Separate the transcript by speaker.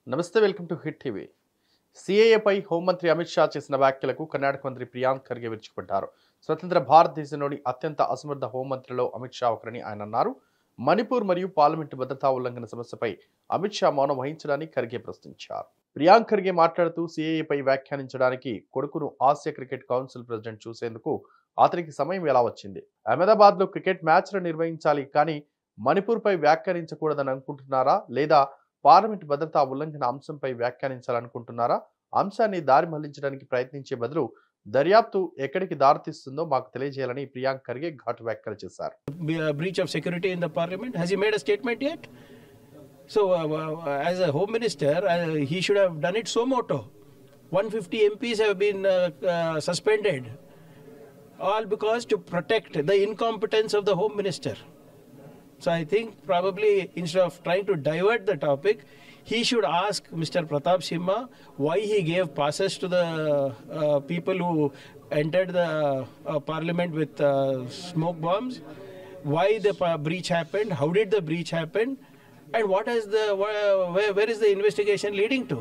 Speaker 1: నమస్తే, welcome to hit TV. సిఏఏపై హోంమంత్రి అమిత్ షా చేసిన వ్యాఖ్యలకు కర్ణాటక మంత్రి ప్రియాంక్ ఖర్గే విరుచుకుపడ్డారు. స్వతంత్ర భారతదేశంలోని అత్యంత అసమర్థ హోంమంత్రులలో అమిత్ షా ఒకరని ఆయన అన్నారు. మణిపూర్ మరియు పార్లమెంటు భద్రతా ఉల్లంఘన సమస్యపై అమిత్ షా మౌనం వహించడాన్ని ఖర్గే ప్రశ్నించారు. ప్రియాంక్ ఖర్గే మాట్లాడుతూ సిఏఏపై వ్యాఖ్యానించడానికి కొడుకును ఆసియా క్రికెట్ కౌన్సిల్ ప్రెసిడెంట్ చూసేందుకు అతనికి సమయం ఎలా వచ్చింది? అహ్మదాబాద్లో క్రికెట్ మ్యాచ్లు నిర్వహించాలి, కానీ మణిపూర్పై వ్యాఖ్యానించకూడదని అనుకుంటున్నారా, లేదా పార్లమెంట్ భద్రతా ఉల్లంఘన అంశంపై వ్యాఖ్యానించాలనుకుంటున్నారా? అంశాన్ని దారి మళ్లించడానికి ప్రయత్నించే బదులు దర్యాప్తు ఎక్కడికి దారితీస్తుందో మాకు తెలియజేయాలని ప్రియాంక్ ఖర్గే ఘాటు వ్యాఖ్యలు చేశారు.
Speaker 2: Breach of security in the parliament. Has he made a statement yet? So, as a home minister, he should have done it suo moto. 150 MPs have been suspended, all because to protect the incompetence of the home minister. So I think probably instead of trying to divert the topic, he should ask Mr. Pratap Simha why he gave passes to the people who entered the parliament with smoke bombs, why the breach happened, how did the breach happen, and what is the where is the investigation leading to?